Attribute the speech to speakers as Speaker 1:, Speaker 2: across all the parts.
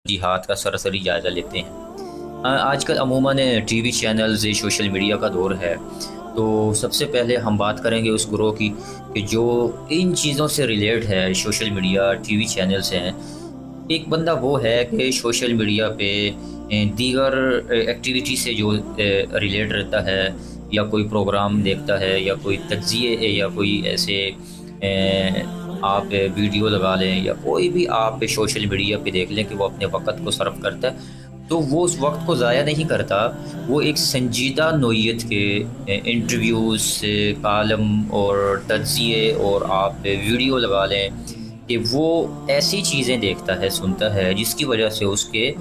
Speaker 1: جہاد کا سرسری جائزہ لیتے ہیں۔ آج کل عموماً T V channels social media کا دور ہے، تو سب سے پہلے ہم بات کریں گے اس گروہ کی کہ جو ان چیزوں سے ریلیٹ ہے۔ Social media T V channels ہیں، ایک بندہ وہ ہے کہ سوشل میڈیا پہ دیگر ایکٹیویٹی سے جو ریلیٹ رہتا ہے، یا کوئی پروگرام دیکھتا ہے، یا کوئی تجزیے، یا کوئی ایسے آپ ویڈیو لگا لیں، یا کوئی بھی آپ سوشل میڈیا پہ دیکھ لیں کہ وہ اپنے وقت کو صرف کرتا ہے، تو وہ اس وقت کو ضائع نہیں کرتا، وہ ایک سنجیدہ نوعیت کے انٹرویوز، کالم اور تجزیے اور آپ ویڈیو لگا لیں کہ وہ ایسی چیزیں دیکھتا ہے، سنتا ہے، جس کی وجہ سے اس کے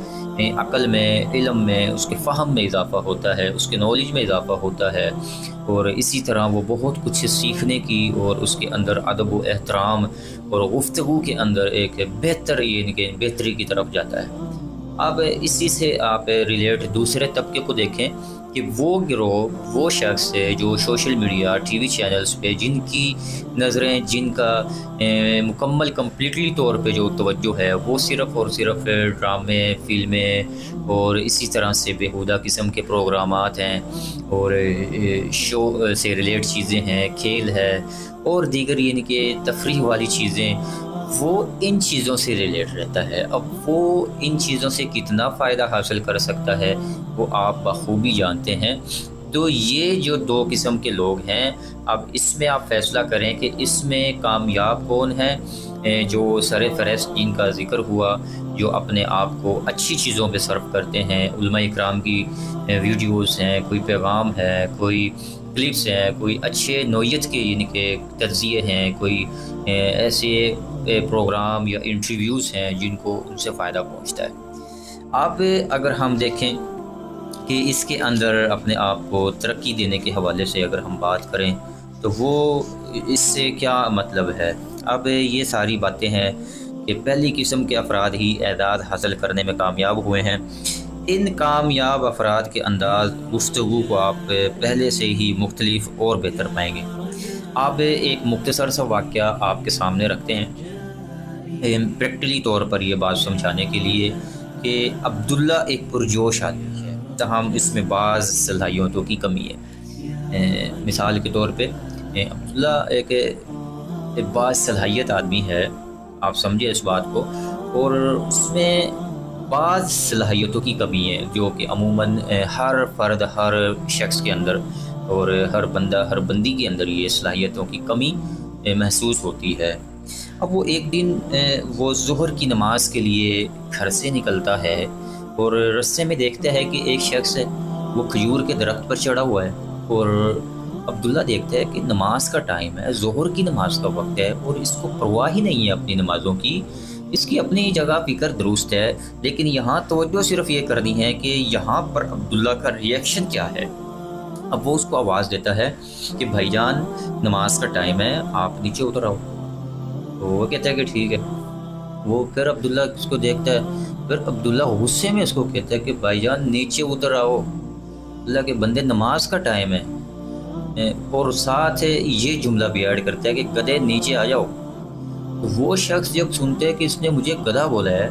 Speaker 1: عقل میں، علم میں، اس کے فہم میں اضافہ ہوتا ہے، اس کے نالج میں اضافہ ہوتا ہے، اور اسی طرح وہ بہت کچھ سیکھنے کی اور اس کے اندر ادب و احترام اور گفتگو کے اندر ایک بہتری کی طرف جاتا ہے۔ اب اسی سے آپ ریلیٹ دوسرے طبقے کو دیکھیں کہ وہ گروہ، وہ شخص جو social media T V channels پہ جن کی نظریں، جن کا مکمل کمپلیٹلی طور پہ جو توجہ ہے وہ صرف اور صرف ڈرامے، فلمیں اور اسی طرح سے بیہودہ قسم کے پروگرامات ہیں، اور شو سے ریلیٹ چیزیں ہیں، کھیل ہے اور دیگر یعنی کہ تفریح والی چیزیں، وہ ان چیزوں سے ریلیٹ رہتا ہے۔ اب وہ ان چیزوں سے کتنا فائدہ حاصل کر سکتا ہے وہ آپ بخوبی جانتے ہیں۔ تو یہ جو دو قسم کے لوگ ہیں، اب اس میں آپ فیصلہ کریں کہ اس میں کامیاب کون ہے۔ جو سر فہرست جن کا ذکر ہوا، جو اپنے آپ کو اچھی چیزوں پہ صرف کرتے ہیں، علماء اکرام کی ویڈیوز ہیں، کوئی پیغام ہے، کوئی کلپس ہیں، کوئی اچھے نوعیت کے یعنی کہ تجزیے ہیں، کوئی ایسے پروگرام یا انٹرویوز ہیں جن کو ان سے فائدہ پہنچتا ہے۔ آپ اگر ہم دیکھیں کہ اس کے اندر اپنے آپ کو ترقی دینے کے حوالے سے اگر ہم بات کریں تو وہ اس سے کیا مطلب ہے؟ اب یہ ساری باتیں ہیں کہ پہلی قسم کے افراد ہی اعداد حاصل کرنے میں کامیاب ہوئے ہیں۔ ان کامیاب افراد کے انداز گفتگو کو آپ پہلے سے ہی مختلف اور بہتر پائیں گے۔ آپ ایک مختصر سا واقعہ آپ کے سامنے رکھتے ہیں پریکٹیکلی طور پر یہ بات سمجھانے کے لیے کہ عبداللہ ایک پرجوش آدمی ہے، تاہم اس میں بعض صلاحیتوں کی کمی ہے۔ مثال کے طور پہ عبداللہ ایک بعض صلاحیت آدمی ہے، آپ سمجھے اس بات کو، اور اس میں بعض صلاحیتوں کی کمی ہے جو کہ عموماً ہر فرد، ہر شخص کے اندر اور ہر بندہ، ہر بندی کے اندر یہ صلاحیتوں کی کمی محسوس ہوتی ہے۔ اب وہ ایک دن وہ ظہر کی نماز کے لیے گھر سے نکلتا ہے اور رستے میں دیکھتا ہے کہ ایک شخص وہ کھجور کے درخت پر چڑھا ہوا ہے، اور عبداللہ دیکھتا ہے کہ نماز کا ٹائم ہے، ظہر کی نماز کا وقت ہے، اور اس کو پرواہ ہی نہیں ہے اپنی نمازوں کی، اس کی اپنی جگہ فکر درست ہے، لیکن یہاں توجہ صرف یہ کرنی ہے کہ یہاں پر عبداللہ کا ریئیکشن کیا ہے۔ اب وہ اس کو آواز دیتا ہے کہ بھائی جان نماز کا ٹائم ہے، آپ نیچے اتر آؤ۔ تو وہ کہتا ہے کہ ٹھیک ہے۔ وہ پھر عبداللہ اس کو دیکھتا ہے، پھر عبداللہ غصے میں اس کو کہتا ہے کہ بھائی جان نیچے اتر آؤ، اللہ کے بندے نماز کا ٹائم ہے، اور ساتھ یہ جملہ بھی ایڈ کرتا ہے کہ گدھے نیچے آ جاؤ۔ تو وہ شخص جب سنتے ہے کہ اس نے مجھے گدھا بولا ہے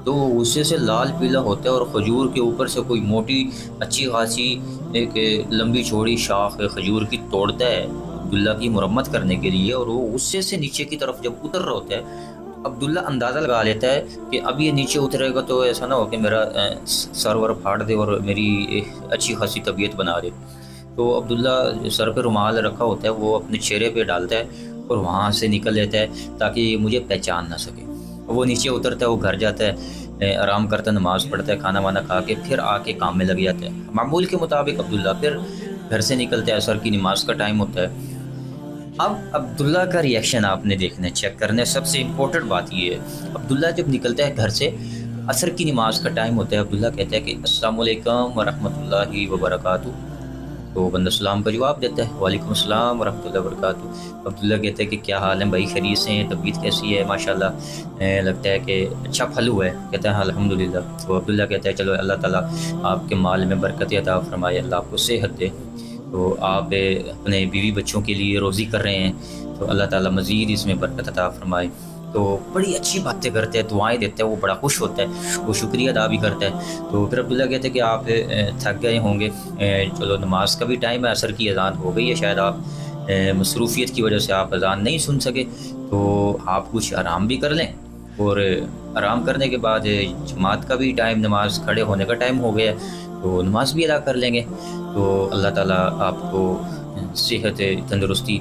Speaker 1: تو وہ غصے سے لال پیلا ہوتا ہے، اور کھجور کے اوپر سے کوئی موٹی اچھی خاصی ایک لمبی چوڑی شاخ کھجور کی توڑتا ہے عبداللہ کی مرمت کرنے کے لیے، اور وہ غصے سے نیچے کی طرف جب اتر رہا ہوتا ہے، عبداللہ اندازہ لگا لیتا ہے کہ اب یہ نیچے اترے گا تو ایسا نہ ہو کہ میرا سر ور پھاڑ دے اور میری اچھی خاصی طبیعت بنا دے۔ تو عبداللہ سر پہ رومال رکھا ہوتا ہے، وہ اپنے چہرے پہ ڈالتا ہے اور وہاں سے نکل لیتا ہے تاکہ یہ مجھے پہچان نہ سکے۔ وہ نیچے اترتا ہے، وہ گھر جاتا ہے، آرام کرتا ہے، نماز پڑھتا ہے، کھانا وانا کھا کے پھر آ کے کام میں لگ جاتا ہے۔ معمول کے مطابق عبداللہ پھر گھر سے نکلتا ہے، عصر کی نماز کا ٹائم ہوتا ہے۔ اب عبداللہ کا ریئیکشن آپ نے دیکھنا ہے، چیک کرنا ہے۔ سب سے امپورٹنٹ بات یہ ہے، عبداللہ جب نکلتا ہے گھر سے، عصر کی نماز کا ٹائم ہوتا ہے، عبداللہ کہتا ہے کہ السلام علیکم ورحمۃ اللہ وبرکاتہ۔ تو بندہ سلام کا جواب دیتا ہے، وعلیکم السلام ورحمۃ اللہ وبرکاتہ۔ عبداللہ کہتا ہے کہ کیا حال ہے بھائی، خیریت سے ہیں، طبیعت کیسی ہے؟ ماشاءاللہ لگتا ہے کہ اچھا پھل ہوا ہے۔ کہتا ہے الحمدللہ۔ تو عبداللہ کہتا ہے چلو اللہ تعالیٰ آپ کے مال میں برکت عطا فرمائے، اللہ آپ کو صحت دے۔ تو آپ اپنے بیوی بچوں کے لیے روزی کر رہے ہیں تو اللہ تعالیٰ مزید اس میں برکت عطا فرمائے۔ تو بڑی اچھی باتیں کرتے ہیں، دعائیں دیتے ہیں، وہ بڑا خوش ہوتا ہے، وہ شکریہ ادا بھی کرتا ہے۔ تو پھر عبداللہ کہتے ہیں کہ آپ تھک گئے ہوں گے، چلو نماز کا بھی ٹائم ہے، عصر کی اذان ہو گئی ہے، شاید آپ مصروفیت کی وجہ سے آپ اذان نہیں سن سکے، تو آپ کچھ آرام بھی کر لیں، اور آرام کرنے کے بعد جماعت کا بھی ٹائم، نماز کھڑے ہونے کا ٹائم ہو گیا ہے، تو نماز بھی ادا کر لیں گے۔ تو اللہ تعالیٰ آپ کو صحت تندرستی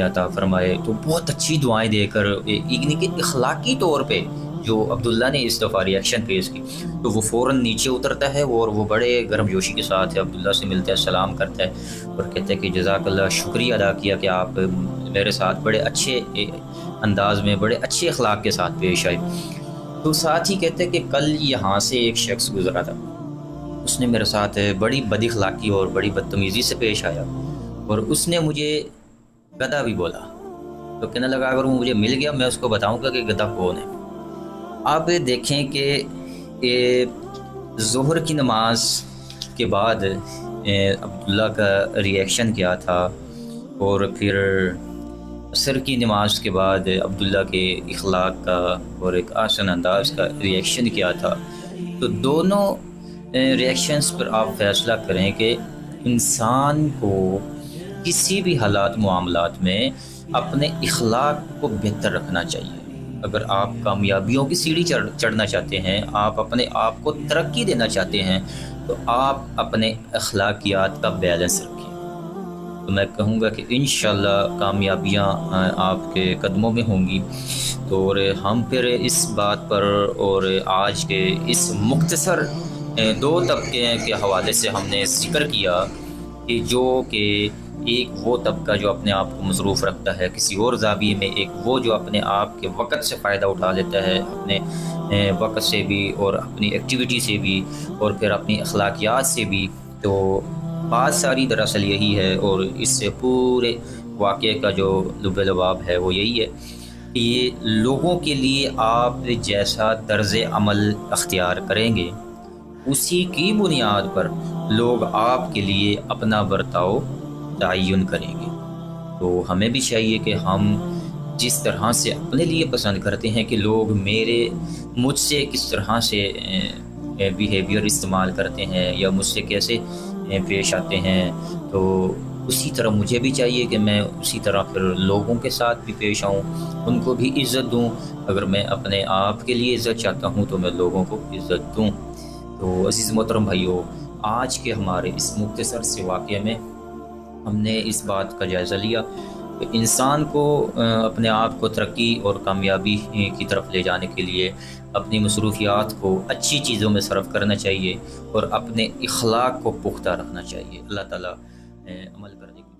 Speaker 1: عطا فرمائے۔ تو بہت اچھی دعائیں دے کر یعنی کہ اخلاقی طور پہ جو عبداللہ نے اس دفعہ ریئیکشن پیش کی، تو وہ فوراً نیچے اترتا ہے، اور وہ بڑے گرم جوشی کے ساتھ عبداللہ سے ملتا ہے، سلام کرتا ہے، اور کہتا ہے کہ جزاک اللہ، شکریہ ادا کیا کہ آپ میرے ساتھ بڑے اچھے انداز میں، بڑے اچھے اخلاق کے ساتھ پیش آئے۔ تو ساتھ ہی کہتے ہیں کہ کل یہاں سے ایک شخص گزرا تھا، اس نے میرے ساتھ بڑی بد اخلاقی اور بڑی بدتمیزی سے پیش آیا، اور اس نے مجھے گدھا بھی بولا۔ تو کہنے لگا اگر وہ مجھے مل گیا میں اس کو بتاؤں گا کہ گدھا کون ہے۔ آپ دیکھیں کہ ظہر کی نماز کے بعد عبداللہ کا ریئیکشن کیا تھا، اور پھر عصر کی نماز کے بعد عبداللہ کے اخلاق کا اور ایک آسن انداز کا ریئیکشن کیا تھا۔ تو دونوں ریئیکشنز پر آپ فیصلہ کریں کہ انسان کو کسی بھی حالات معاملات میں اپنے اخلاق کو بہتر رکھنا چاہیے۔ اگر آپ کامیابیوں کی سیڑھی چڑھنا چاہتے ہیں، آپ اپنے آپ کو ترقی دینا چاہتے ہیں، تو آپ اپنے اخلاقیات کا بیلنس رکھیں۔ تو میں کہوں گا کہ انشاءاللہ کامیابیاں آپ کے قدموں میں ہوں گی۔ تو اور ہم پھر اس بات پر اور آج کے اس مختصر دو طبقے کے حوالے سے ہم نے ذکر کیا کہ ایک وہ طبقہ جو اپنے آپ کو مصروف رکھتا ہے کسی اور زاویے میں، ایک وہ جو اپنے آپ کے وقت سے فائدہ اٹھا لیتا ہے، اپنے وقت سے بھی اور اپنی ایکٹیویٹی سے بھی اور پھر اپنی اخلاقیات سے بھی۔ تو بات ساری دراصل یہی ہے، اور اس سے پورے واقعے کا جو لب لباب ہے وہ یہی ہے کہ یہ لوگوں کے لیے آپ جیسا طرز عمل اختیار کریں گے، اسی کی بنیاد پر لوگ آپ کے لیے اپنا برتاؤ تعین کریں گے۔ تو ہمیں بھی چاہیے کہ ہم جس طرح سے اپنے لیے پسند کرتے ہیں کہ لوگ مجھ سے کس طرح سے بیہیویئر استعمال کرتے ہیں یا مجھ سے کیسے پیش آتے ہیں، تو اسی طرح مجھے بھی چاہیے کہ میں اسی طرح پھر لوگوں کے ساتھ بھی پیش آؤں، ان کو بھی عزت دوں۔ اگر میں اپنے آپ کے لیے عزت چاہتا ہوں تو میں لوگوں کو عزت دوں۔ تو عزیز محترم بھائیو، آج کے ہمارے اس مختصر سے واقعے میں ہم نے اس بات کا جائزہ لیا کہ انسان کو اپنے آپ کو ترقی اور کامیابی کی طرف لے جانے کے لیے اپنی مصروفیات کو اچھی چیزوں میں صرف کرنا چاہیے، اور اپنے اخلاق کو پختہ رکھنا چاہیے۔ اللہ تعالیٰ عمل کرنے کی